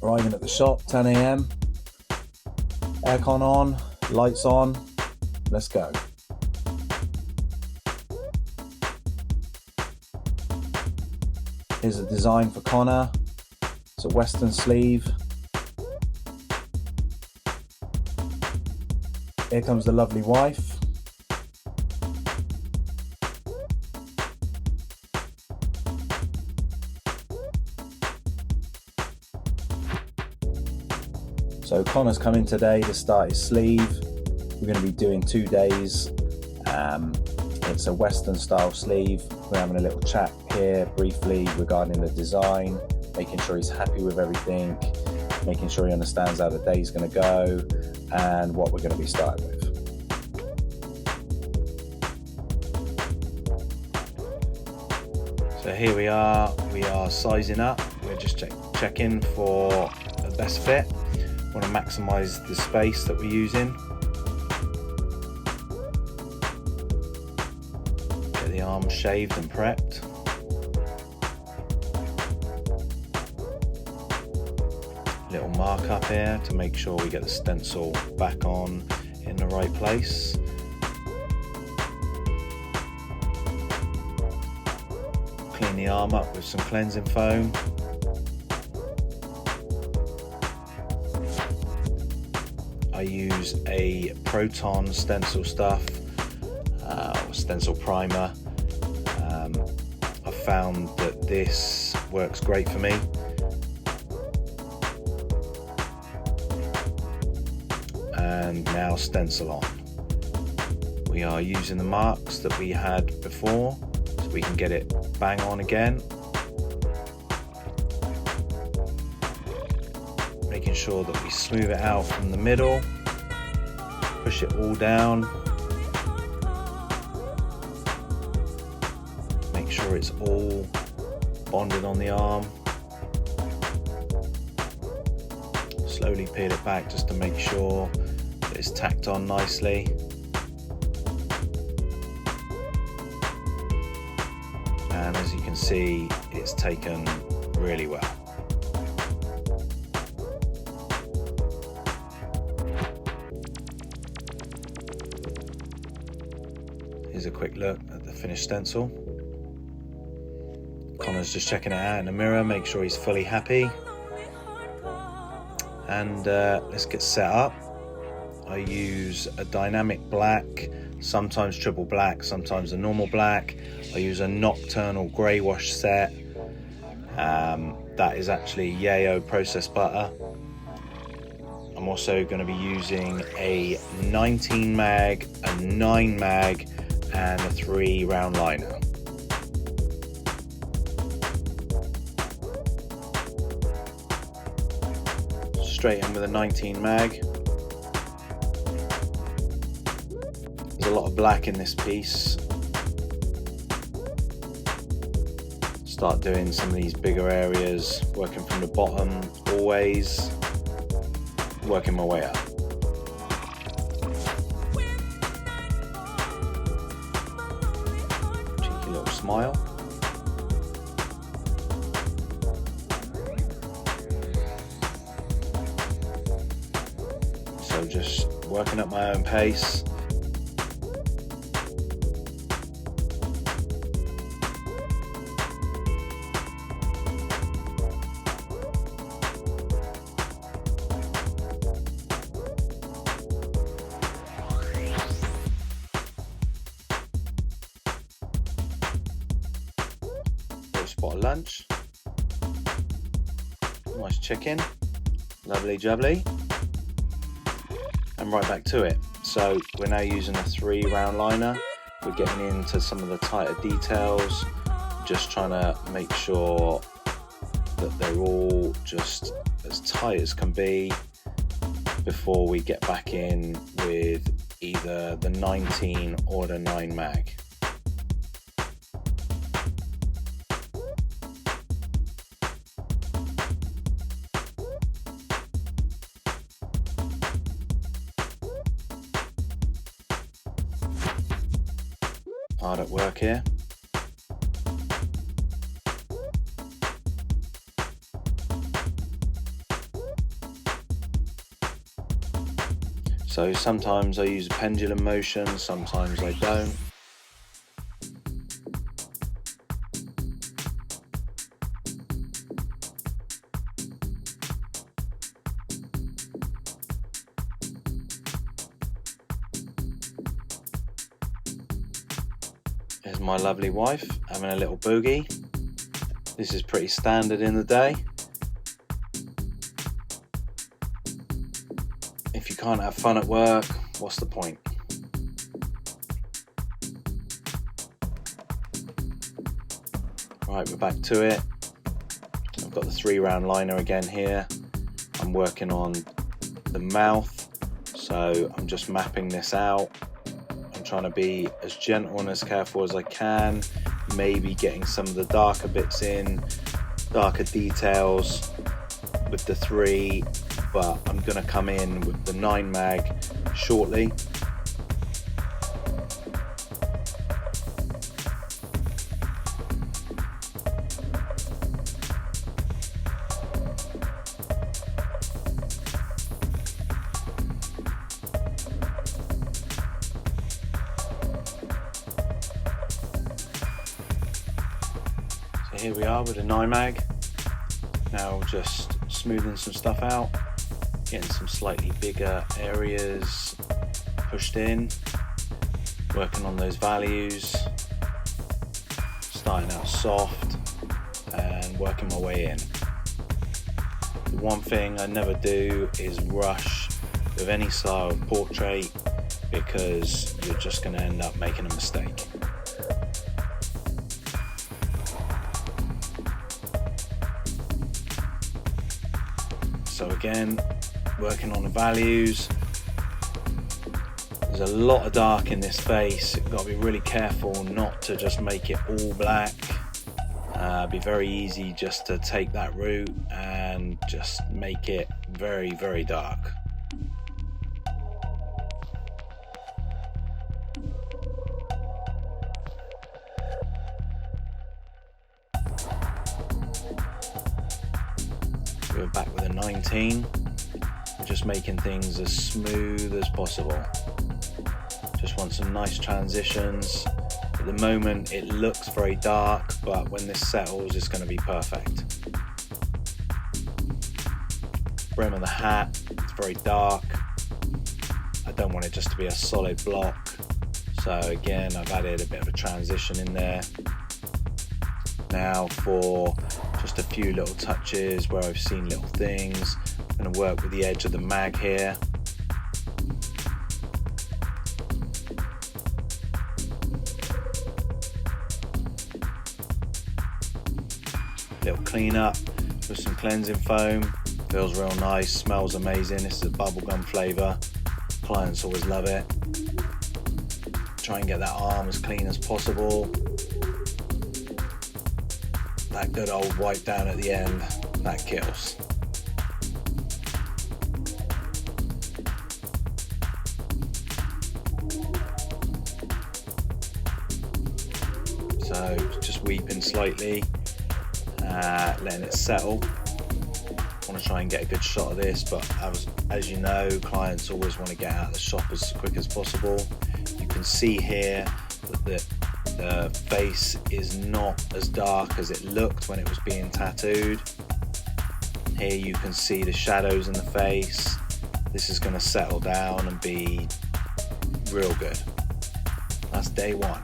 Arriving at the shop, 10 a.m. Aircon on, lights on. Let's go. Here's a design for Connor. It's a Western sleeve. Here comes the lovely wife. So Connor's coming today to start his sleeve. We're going to be doing 2 days. It's a Western style sleeve. We're having a little chat here briefly regarding the design, making sure he's happy with everything, making sure he understands how the day's going to go and what we're going to be starting with. So here we are sizing up. We're just checking for the best fit. Want to maximize the space that we're using. Get the arm shaved and prepped. Little mark up here to make sure we get the stencil back on in the right place. Clean the arm up with some cleansing foam. I use a Proton stencil stuff, or stencil primer. I've found that this works great for me. And now stencil on. We are using the marks that we had before so we can get it bang on again. Making sure that we smooth it out from the middle, push it all down, make sure it's all bonded on the arm. Slowly peel it back just to make sure that it's tacked on nicely. And as you can see, it's taken really well. Here's a quick look at the finished stencil. Connor's just checking it out in the mirror, make sure he's fully happy. And let's get set up. I use a dynamic black, sometimes triple black, sometimes a normal black. I use a nocturnal grey wash set. That is actually Yayo processed butter. I'm also going to be using a 19 mag, a 9 mag, and a 3 round liner. Straight in with a 19 mag. There's a lot of black in this piece. Start doing some of these bigger areas, working from the bottom always, working my way up. Cheeky little smile. So just working at my own pace. Spot of lunch. Nice chicken. Lovely jubbly. And right back to it. So we're now using a 3 round liner. We're getting into some of the tighter details, just trying to make sure that they're all just as tight as can be before we get back in with either the 19 or the 9 mag. Hard at work here. So sometimes I use a pendulum motion, sometimes I don't. There's my lovely wife having a little boogie. This is pretty standard in the day. If you can't have fun at work, what's the point? Right, we're back to it. I've got the 3-round liner again here. I'm working on the mouth, so I'm just mapping this out. I'm trying to be as gentle and as careful as I can, maybe getting some of the darker bits in, darker details with the 3, but I'm going to come in with the 9 mag shortly. So here we are with a 9 mag. Now just smoothing some stuff out, getting some slightly bigger areas pushed in, working on those values, starting out soft and working my way in. The one thing I never do is rush with any style of portrait, because you're just going to end up making a mistake. So again, working on the values. There's a lot of dark in this face. You've got to be really careful not to just make it all black. Be very easy just to take that route and just make it very, very dark. We're back with a 19. We're just making things as smooth as possible. Just want some nice transitions. At the moment it looks very dark, but when this settles it's going to be perfect. Brim of the hat, it's very dark. I don't want it just to be a solid block. So again, I've added a bit of a transition in there. Now for just a few little touches where I've seen little things, I'm going to work with the edge of the mag here. Little clean up with some cleansing foam. Feels real nice, smells amazing. This is a bubblegum flavour. Clients always love it. Try and get that arm as clean as possible. That good old wipe down at the end, that kills. So just weeping slightly, letting it settle. I want to try and get a good shot of this, but as you know, clients always want to get out of the shop as quick as possible. You can see here that the face is not as dark as it looked when it was being tattooed. Here you can see the shadows in the face. This is going to settle down and be real good. That's day 1.